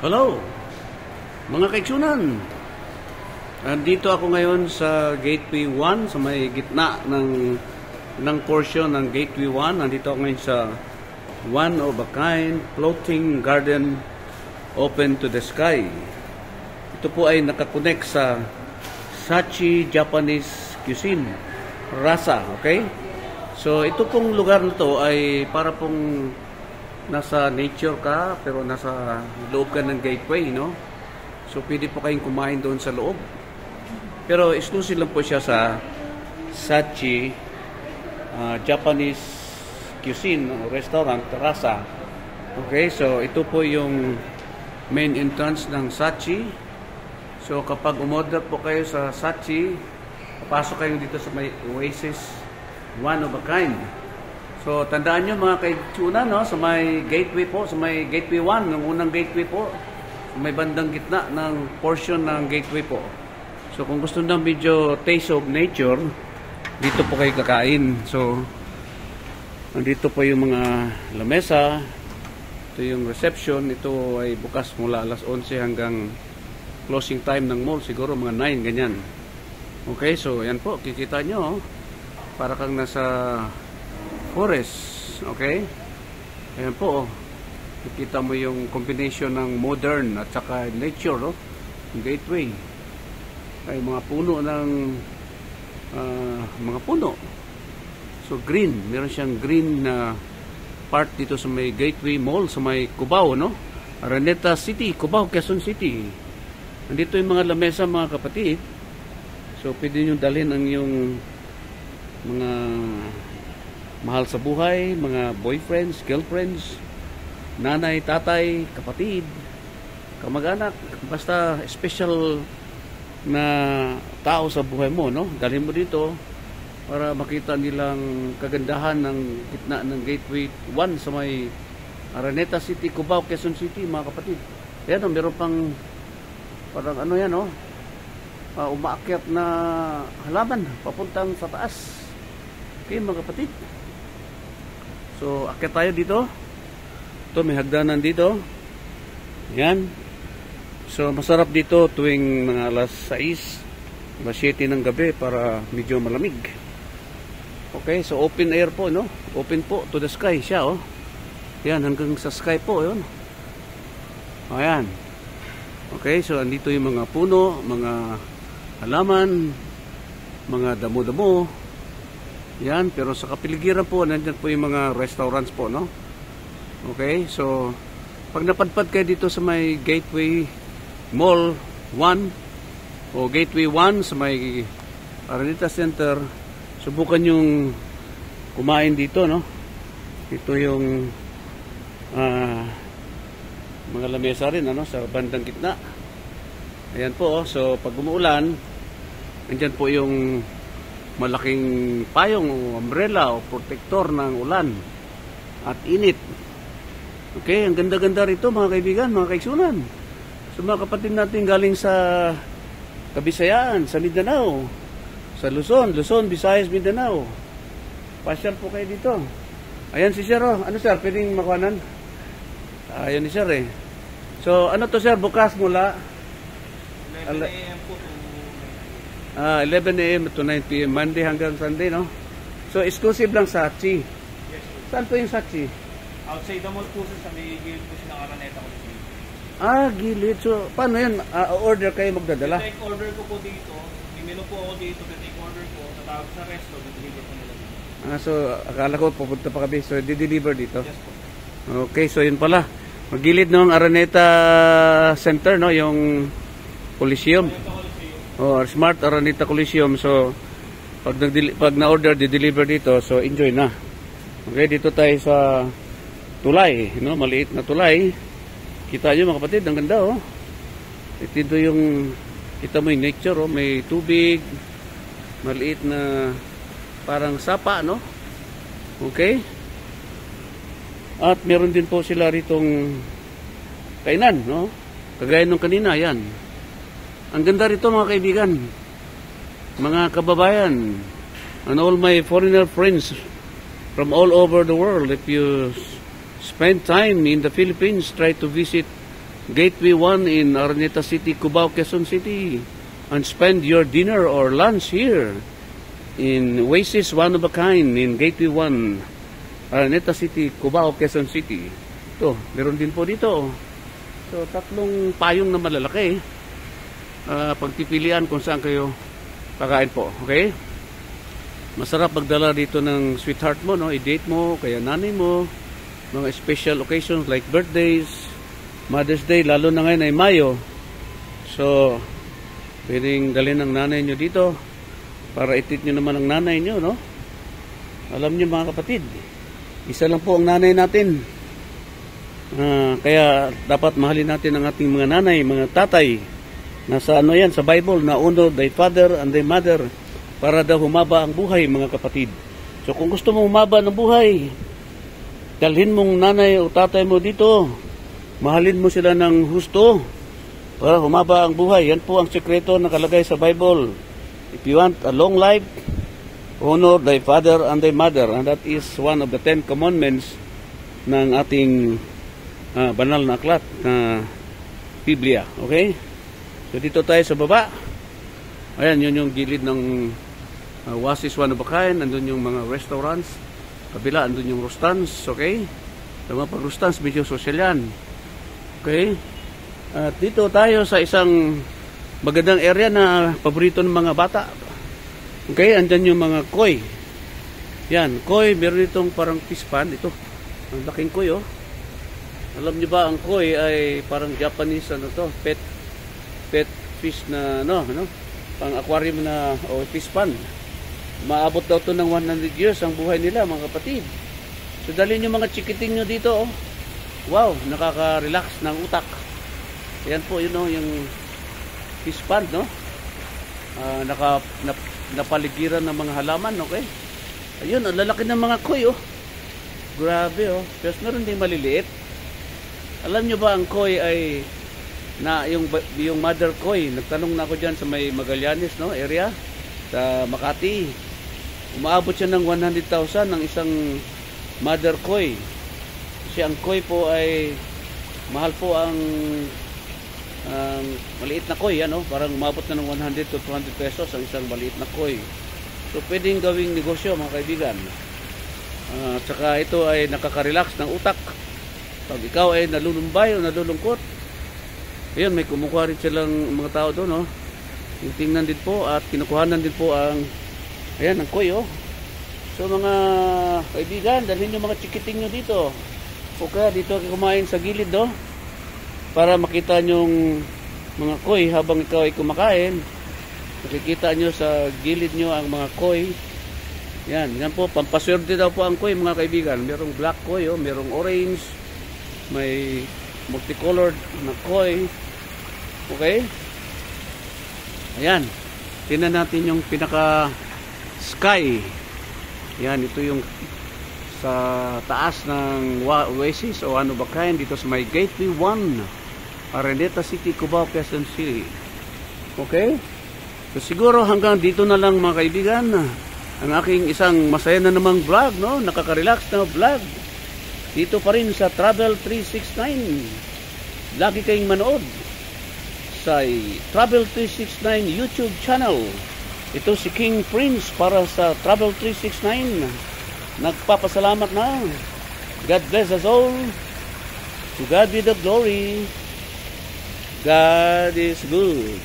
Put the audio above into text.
Hello, mga kaitsunan. Dito ako ngayon sa Gateway 1, sa may gitna ng portion ng Gateway 1. Nandito ako ngayon sa one of a kind floating garden open to the sky. Ito po ay nakakonect sa Sachi Japanese Cuisine, Rasa, okay? So ito pong lugar na to ay para pong nasa nature ka, pero nasa loob ka ng gateway, no? So pwede po kayong kumain doon sa loob. Pero exclusive lang po siya sa Sachi Japanese Cuisine Restaurant, Rasa. Okay, so ito po yung main entrance ng Sachi. So kapag umorder po kayo sa Sachi, papasok kayo dito sa may Oasis, one of a kind. So, tandaan nyo mga kaitsunan, no? Sa may gateway po, sa may gateway 1, ng unang gateway po, sa may bandang gitna ng portion ng gateway po. So, kung gusto nyo medyo taste of nature, dito po kayo kakain. So, nandito po yung mga lamesa, ito yung reception, ito ay bukas mula alas 11 hanggang closing time ng mall, siguro mga 9, ganyan. Okay, so yan po, kikita nyo, para kang nasa forest, okay? Ayan po, nakita mo yung combination ng modern at saka nature, no? Yung gateway. Ay mga puno ng mga puno. So green, meron siyang green na part dito sa may gateway mall, sa may Cubao, no? Araneta City, Cubao, Quezon City. Nandito yung mga lamesa, mga kapatid. So pwede nyo dalhin ang yung mga mahal sa buhay, mga boyfriends, girlfriends, nanay, tatay, kapatid, kamag-anak, basta special na tao sa buhay mo, no? Dalhin mo dito para makita nilang kagandahan ng gitna ng Gateway 1 sa may Araneta City, Cubao, Quezon City, mga kapatid. Ayan, meron pang parang ano yan, no? Umaakyat na halaman papuntang sa taas. Okay, mga kapatid. So, akyat tayo dito. Ito, may hagdanan dito. Yan. So, masarap dito tuwing mga alas 6, alas 7 ng gabi para medyo malamig. Okay, so open air po, no? Open po to the sky siya, oh. Yan, hanggang sa sky po, yun. Ayan. Okay, so andito yung mga puno, mga halaman, mga damo-damo. Yan, pero sa kapiligiran po, nandyan po yung mga restaurants po, no? Okay, so, pag napadpad kayo dito sa may Gateway Mall 1, o Gateway 1 sa may Araneta Center, subukan yung kumain dito, no? Ito yung mga lamesa rin, ano, sa bandang gitna. Ayan po, so, pag umuulan, nandyan po yung malaking payong o umbrella o protector ng ulan at init. Okay, ang ganda-ganda rito mga kaibigan, mga kaigsunan. So mga kapatid natin galing sa Kabisayaan, sa Mindanao, sa Luzon, Visayas, Mindanao. Pasyal po kayo dito. Ayan si Sir, oh. Ano Sir, pwedeng makuhanan? Ayan ni Sir, eh. So ano to Sir, bukas mula 11 AM po. 11 AM to 9 PM, Monday hanggang Sunday, no? So, exclusive lang Sachi. Yes, sir. Saan po yung Sachi? Outside the mall po sa may gilid po siya ng Araneta ko. Gilid. So, paano yun? Order kayo magdadala? Take order ko po dito. May menu po ako dito. Take order ko. Tatawag sa resto. Deliver po nila dito. So, akala ko pupunta pa kami. So, di-deliver dito? Yes po. Okay, so yun pala. Magilid ng Araneta Center, no? Yung Coliseum. Smart Araneta Coliseum. So pag na-order, di-deliver dito. So enjoy na. Okay, dito tayo sa tulay, no? Maliit na tulay. Kita nyo mga kapatid, ang ganda, oh. Ito yung kita mo yung nature, oh. May tubig, maliit na parang sapa, no? Okay. At meron din po sila ritong kainan, no? Kagaya nung kanina, yan. Ang ganda rito mga kaibigan, mga kababayan, and all my foreigner friends from all over the world. If you spend time in the Philippines, try to visit Gateway 1 in Araneta City, Cubao, Quezon City, and spend your dinner or lunch here in Oasis One of a Kind in Gateway 1, Araneta City, Cubao, Quezon City. Ito, meron din po dito. So, tatlong payong na malalaki. Pagpipilian kung saan kayo kakain po. Okay? Masarap magdala dito ng sweetheart mo, no? I-date mo, kaya nanay mo, mga special occasions like birthdays, Mother's Day, lalo na ngayon ay Mayo. So, pwedeng dalhin ng nanay nyo dito para itit nyo naman ang nanay nyo, no? Alam nyo mga kapatid, isa lang po ang nanay natin. Kaya dapat mahalin natin ang ating mga nanay, mga tatay. Nasa ano yan, sa Bible, na honor thy father and thy mother para daw humaba ang buhay, mga kapatid. So, kung gusto mong humaba ng buhay, dalhin mong nanay o tatay mo dito. Mahalin mo sila ng husto para humaba ang buhay. Yan po ang sekreto na nakalagay sa Bible. If you want a long life, honor thy father and thy mother. And that is one of the 10 commandments ng ating banal na aklat na Biblia. Okay? So dito tayo sa baba. Ayan, yun yung gilid ng Oasis One of a Kind. Andun yung mga restaurants. Kabila, andun yung Rustans. Okay? Sa mga pag-Rustans, medyo social yan. Okay? At dito tayo sa isang magandang area na paborito ng mga bata. Okay? Andyan yung mga koi. Yan, koi. Meron itong parang fish pan. Ito. Ang laking koi, oh. Alam niyo ba, ang koi ay parang Japanese, ano to? Pet fish na, pang aquarium na, o fish pan. Maabot daw to ng 100 years ang buhay nila, mga kapatid. So, dalhin yung mga chikiting nyo dito, oh. Wow, nakaka-relax ng utak. Ayan po, yung fish pond, no? Napaligiran ng mga halaman, okay? Ayun, ang lalaki ng mga koi, oh. Grabe, oh. Pero meron din maliliit. Alam nyo ba, ang koi ay, yung mother koi, nagtanong na ako dyan sa may Magallanes, no? Area, sa Makati. Umaabot siya ng 100,000 ng isang mother koi. Kasi ang koi po ay mahal po ang maliit na koi, ano? Parang umabot na ng 100 to 200 pesos ang isang maliit na koi. So pwedeng gawing negosyo, mga kaibigan. Tsaka ito ay nakaka-relax ng utak. Pag ikaw ay nalulumbay o nalulungkot, ayun, may kumukuha rin silang mga tao doon, no? Yung tingnan din po at kinukuhanan din po ang, ayan, ang koi, oh. So mga kaibigan, dalhin yung mga chikiting nyo dito. O kaya dito kumain sa gilid, no? Para makita nyong mga koi habang ikaw ay kumakain. Makikita nyo sa gilid nyo ang mga koi. Yan po, pampaswerte daw po ang koi, mga kaibigan. Merong black koi, oh, merong orange, may multicolored na koi. Okay? Ayan. Tingnan natin yung pinaka sky. Yan, ito yung sa taas ng Oasis o One of a Kind dito sa may Gateway 1, Araneta City, Cubao, Quezon City. Okay? So siguro hanggang dito na lang, mga kaibigan, ang aking isang masaya na namang vlog, no? Nakaka-relax na vlog. Dito pa rin sa Travel 369. Lagi kayong manood sa Travel 369 YouTube channel. Ito si King Prince para sa Travel 369. Nagpapasalamat na. God bless us all. To God be the glory. God is good.